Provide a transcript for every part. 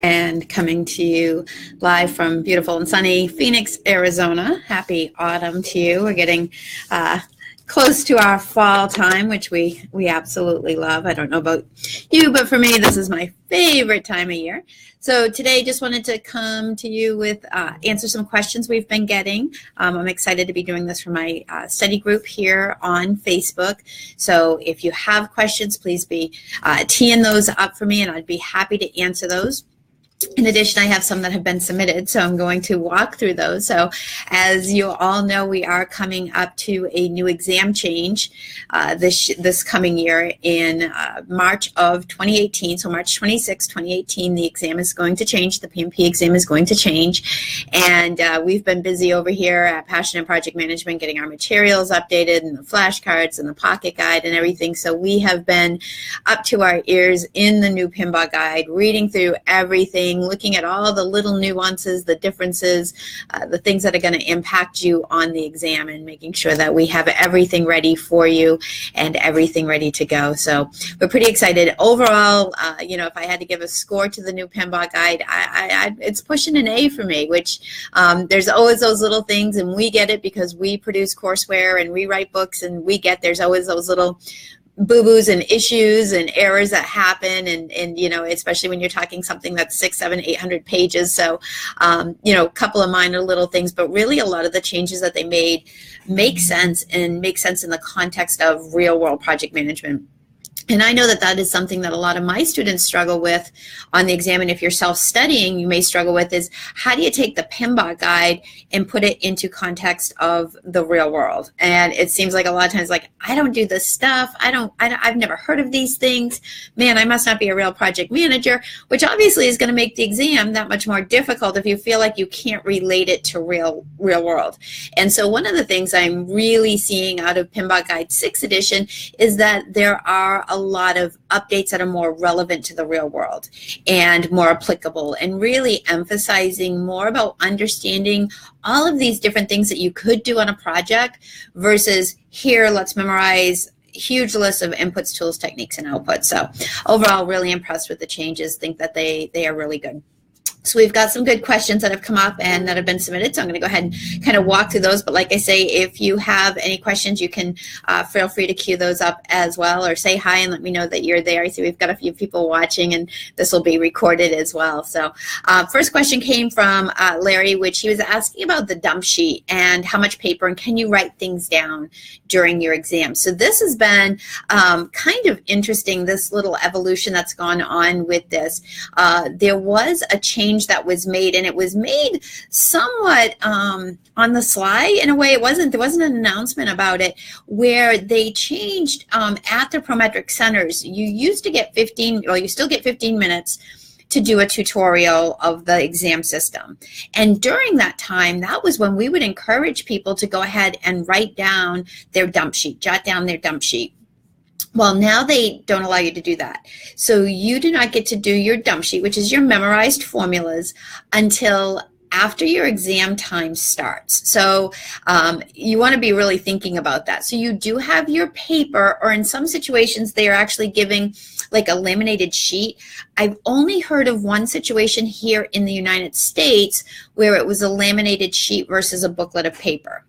And coming to you live from beautiful and sunny Phoenix, Arizona. Happy autumn to you. We're getting close to our fall time, which we absolutely love. I don't know about you, but for me, this is my favorite time of year. So today, just wanted to come to you with answer some questions we've been getting. I'm excited to be doing this for my study group here on Facebook. So if you have questions, please be teeing those up for me, and I'd be happy to answer those. In addition, I have some that have been submitted, so I'm going to walk through those. So as you all know, we are coming up to a new exam change this coming year in March of 2018. So March 26, 2018, the exam is going to change. The PMP exam is going to change. And we've been busy over here at Passion and Project Management getting our materials updated and the flashcards and the pocket guide and everything. So we have been up to our ears in the new PMBOK guide, reading through everything, looking at all the little nuances, the differences, the things that are going to impact you on the exam, and making sure that we have everything ready for you and everything ready to go. So we're pretty excited. Overall, if I had to give a score to the new PMBOK guide, it's pushing an A for me, which there's always those little things, and we get it because we produce courseware and we write books, and there's always those little boo-boos and issues and errors that happen, and especially when you're talking something that's 600, 700, 800 pages. So a couple of minor little things, but really a lot of the changes that they made make sense, and make sense in the context of real world project management. And I know that that is something that a lot of my students struggle with on the exam, and if you're self-studying, you may struggle with, is how do you take the PMBOK guide and put it into context of the real world? And it seems like a lot of times, like, I don't do this stuff. I've never heard of these things. Man, I must not be a real project manager, which obviously is going to make the exam that much more difficult if you feel like you can't relate it to real world. And so one of the things I'm really seeing out of PMBOK Guide 6th edition is that there are a lot of updates that are more relevant to the real world and more applicable, and really emphasizing more about understanding all of these different things that you could do on a project versus here, let's memorize huge list of inputs, tools, techniques, and outputs. So overall, really impressed with the changes. Think that they are really good. So we've got some good questions that have come up and that have been submitted. So I'm going to go ahead and kind of walk through those. But like I say, if you have any questions, you can feel free to queue those up as well, or say hi and let me know that you're there. I see we've got a few people watching, and this will be recorded as well. So first question came from Larry, which he was asking about the dump sheet and how much paper, and can you write things down during your exam? So this has been kind of interesting, this little evolution that's gone on with this. There was a change that was made, and it was made somewhat on the sly in a way. There wasn't an announcement about it, where they changed at the Prometric centers. You used to get you still get 15 minutes to do a tutorial of the exam system. And during that time, that was when we would encourage people to go ahead and write down their dump sheet, jot down their dump sheet. Well, now they don't allow you to do that. So you do not get to do your dump sheet, which is your memorized formulas, until after your exam time starts. So you want to be really thinking about that. So you do have your paper, or in some situations, they are actually giving like a laminated sheet. I've only heard of one situation here in the United States where it was a laminated sheet versus a booklet of paper.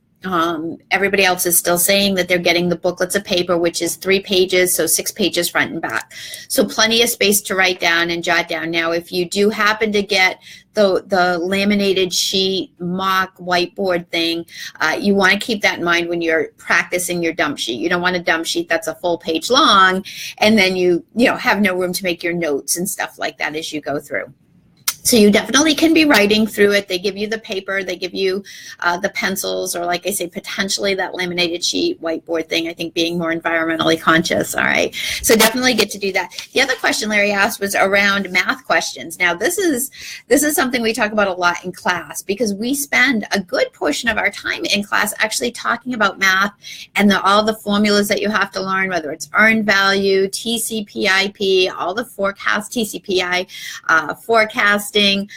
Everybody else is still saying that they're getting the booklets of paper, which is 3 pages, so 6 pages front and back. So plenty of space to write down and jot down. Now, if you do happen to get the laminated sheet mock whiteboard thing, you want to keep that in mind when you're practicing your dump sheet. You don't want a dump sheet that's a full page long, and then you have no room to make your notes and stuff like that as you go through. So you definitely can be writing through it. They give you the paper, they give you the pencils, or like I say, potentially that laminated sheet whiteboard thing, I think being more environmentally conscious. All right. So definitely get to do that. The other question Larry asked was around math questions. Now this is something we talk about a lot in class, because we spend a good portion of our time in class actually talking about math and all the formulas that you have to learn, whether it's earned value, TCPIP, all the forecast, TCPI, forecast, testing.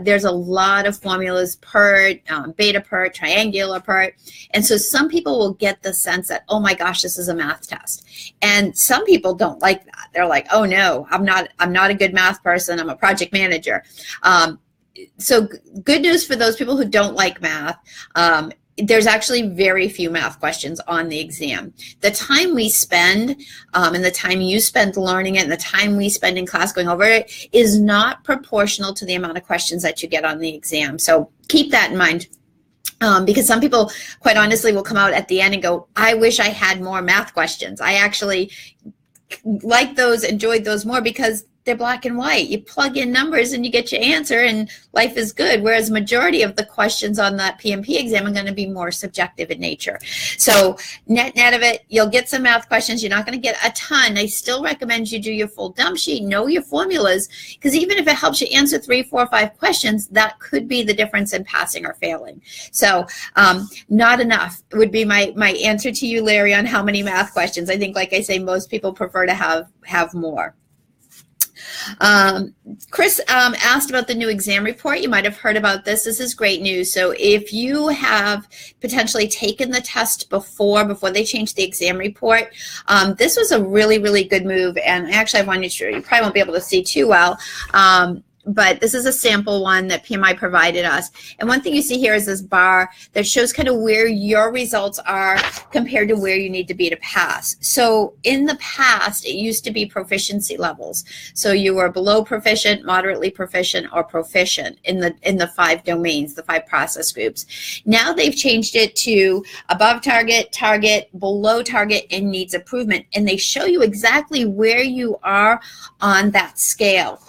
There's a lot of formulas, PERT, beta PERT, triangular PERT. And so some people will get the sense that, oh my gosh, this is a math test. And some people don't like that. They're like, oh no, I'm not a good math person. I'm a project manager. So good news for those people who don't like math. There's actually very few math questions on the exam. The time we spend and the time you spend learning it and the time we spend in class going over it is not proportional to the amount of questions that you get on the exam. So keep that in mind. Because some people, quite honestly, will come out at the end and go, I wish I had more math questions. I actually like those, enjoyed those more because they're black and white. You plug in numbers and you get your answer and life is good. Whereas majority of the questions on that PMP exam are going to be more subjective in nature. So net of it, you'll get some math questions. You're not going to get a ton. I still recommend you do your full dump sheet, know your formulas, because even if it helps you answer 3, 4, 5 questions, that could be the difference in passing or failing. So not enough would be my answer to you, Larry, on how many math questions. I think, like I say, most people prefer to have more. Chris asked about the new exam report. You might have heard about this. This is great news. So if you have potentially taken the test before they changed the exam report, this was a really, really good move. And actually, I wanted to show you. You probably won't be able to see too well. But this is a sample one that PMI provided us. And one thing you see here is this bar that shows kind of where your results are compared to where you need to be to pass. So in the past, it used to be proficiency levels. So you were below proficient, moderately proficient, or proficient in the 5 domains, the 5 process groups. Now they've changed it to above target, target, below target, and needs improvement. And they show you exactly where you are on that scale.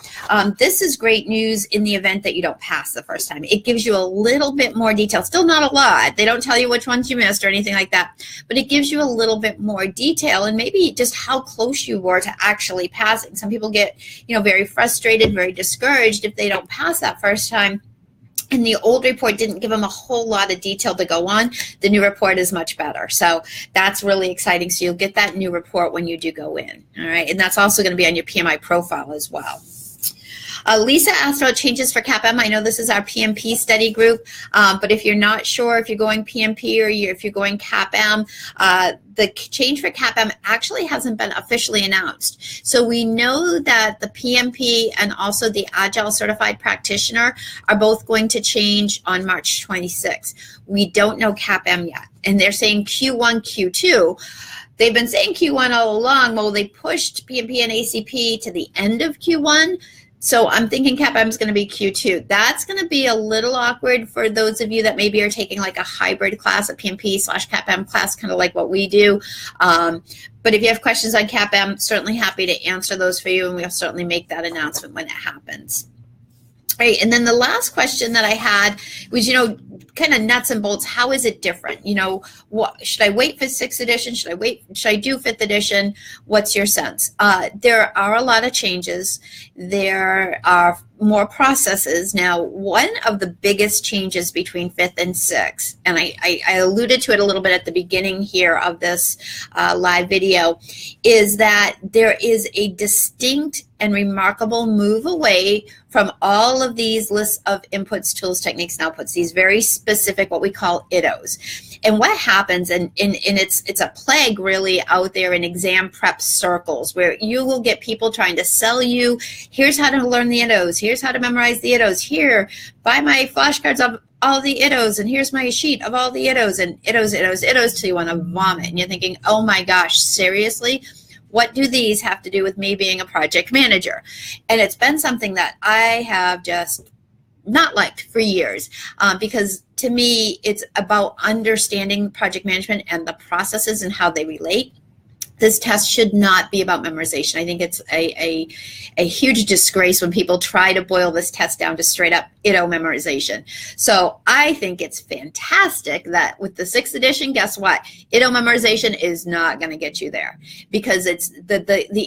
This is great news in the event that you don't pass the first time. It gives you a little bit more detail. Still not a lot. They don't tell you which ones you missed or anything like that, but it gives you a little bit more detail and maybe just how close you were to actually passing. Some people get, very frustrated, very discouraged if they don't pass that first time. And the old report didn't give them a whole lot of detail to go on. The new report is much better. So that's really exciting. So you'll get that new report when you do go in. All right. And that's also going to be on your PMI profile as well. Lisa asked about changes for CAPM. I know this is our PMP study group, but if you're not sure if you're going PMP or if you're going CAPM, the change for CAPM actually hasn't been officially announced. So we know that the PMP and also the Agile Certified Practitioner are both going to change on March 26th. We don't know CAPM yet, and they're saying Q1, Q2. They've been saying Q1 all along. Well, they pushed PMP and ACP to the end of Q1. So I'm thinking CAPM is going to be Q2. That's going to be a little awkward for those of you that maybe are taking like a hybrid class, a PMP/CAPM class, kind of like what we do. But if you have questions on CAPM, certainly happy to answer those for you, and we'll certainly make that announcement when it happens. Right, and then the last question that I had was, kind of nuts and bolts. How is it different? What should I wait for 6th edition? Should I do 5th edition? What's your sense? There are a lot of changes. There are more processes. Now, one of the biggest changes between 5th and 6th, and I alluded to it a little bit at the beginning here of this live video, is that there is a distinct and remarkable move away from all of these lists of inputs, tools, techniques, and outputs, these very specific, what we call IDOs. And what happens, and it's a plague really out there in exam prep circles, where you will get people trying to sell you, here's how to learn the IDOs, here's how to memorize the IDOs, here, buy my flashcards of all the IDOs, and here's my sheet of all the IDOs, and IDOs, till you want to vomit. And you're thinking, oh my gosh, seriously? What do these have to do with me being a project manager? And it's been something that I have just not liked for years, because to me, it's about understanding project management and the processes and how they relate. This test should not be about memorization. I think it's a huge disgrace when people try to boil this test down to straight up IDO memorization. So I think it's fantastic that with the 6th edition, guess what? IDO memorization is not going to get you there, because it's the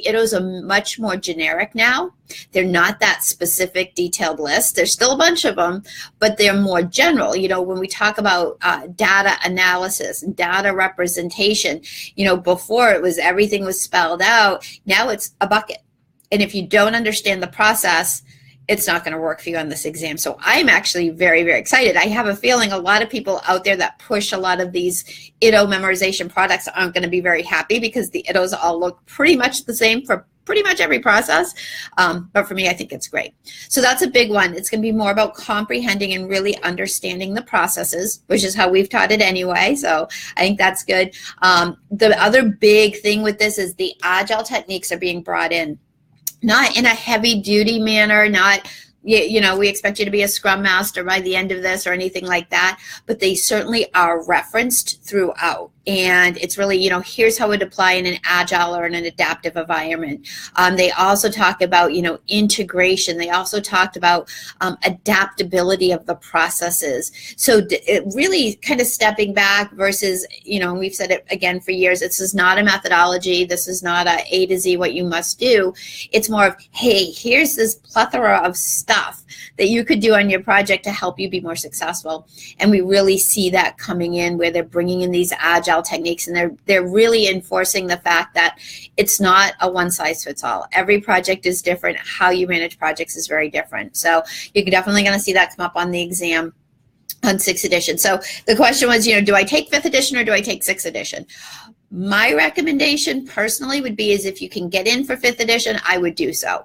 IDOs are much more generic now. They're not that specific detailed list. There's still a bunch of them, but they're more general. When we talk about data analysis and data representation, before it was everything was spelled out. Now it's a bucket. And if you don't understand the process, it's not going to work for you on this exam. So I'm actually very, very excited. I have a feeling a lot of people out there that push a lot of these ITO memorization products aren't going to be very happy, because the ITOs all look pretty much the same for pretty much every process. But for me, I think it's great. So that's a big one. It's going to be more about comprehending and really understanding the processes, which is how we've taught it anyway. So I think that's good. The other big thing with this is the Agile techniques are being brought in. Not in a heavy duty manner, not, you know, we expect you to be a Scrum Master by the end of this or anything like that, but they certainly are referenced throughout. And it's really, you know, here's how it would apply in an Agile or in an adaptive environment. They also talk about, you know, integration. They also talked about adaptability of the processes. So it really kind of stepping back versus, you know, we've said it again for years, this is not a methodology. This is not A to Z what you must do. It's more of, hey, here's this plethora of stuff that you could do on your project to help you be more successful. And we really see that coming in where they're bringing in these Agile techniques, and they're really enforcing the fact that it's not a one size fits all. Every project is different. How you manage projects is very different. So you're definitely going to see that come up on the exam on 6th edition. So the question was, you know, do I take 5th edition or do I take 6th edition? My recommendation personally would be is if you can get in for 5th edition, I would do so.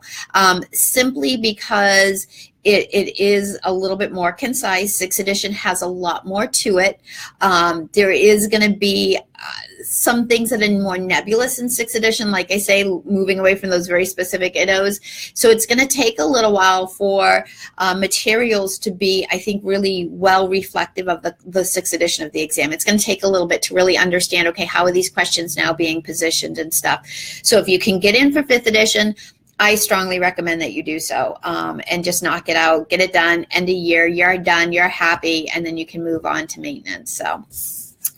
Simply because it is a little bit more concise. 6th edition has a lot more to it. There is going to be some things that are more nebulous in 6th edition, like I say, moving away from those very specific ITOs. So it's going to take a little while for materials to be, I think, really well reflective of the 6th edition of the exam. It's going to take a little bit to really understand, okay, how are these questions now being positioned and stuff. So if you can get in for 5th edition, I strongly recommend that you do so, and just knock it out, get it done, end of year, you're done, you're happy, and then you can move on to maintenance. So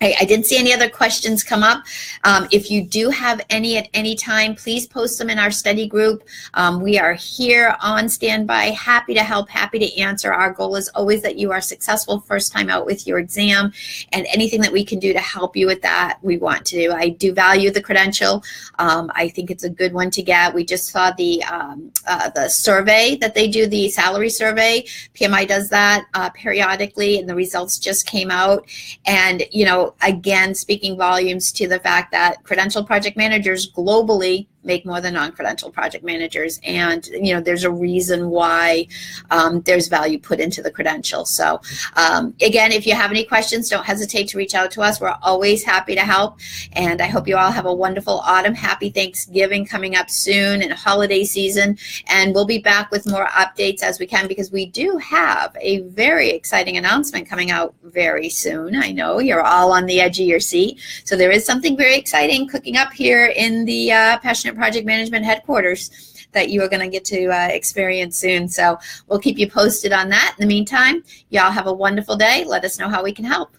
I didn't see any other questions come up. If you do have any at any time, please post them in our study group. We are here on standby, happy to help, happy to answer. Our goal is always that you are successful first time out with your exam, and anything that we can do to help you with that, we want to do. I do value the credential. I think it's a good one to get. We just saw the survey that they do, the salary survey. PMI does that periodically, and the results just came out. And, you know, again, speaking volumes to the fact that credentialed project managers globally make more than non-credentialed project managers. And, you know, there's a reason why there's value put into the credential. So again, if you have any questions, don't hesitate to reach out to us. We're always happy to help. And I hope you all have a wonderful autumn. Happy Thanksgiving coming up soon, and holiday season. And we'll be back with more updates as we can, because we do have a very exciting announcement coming out very soon. I know you're all on the edge of your seat. So there is something very exciting cooking up here in the Passionate Project Management headquarters that you are going to get to experience soon. So we'll keep you posted on that. In the meantime, y'all have a wonderful day. Let us know how we can help.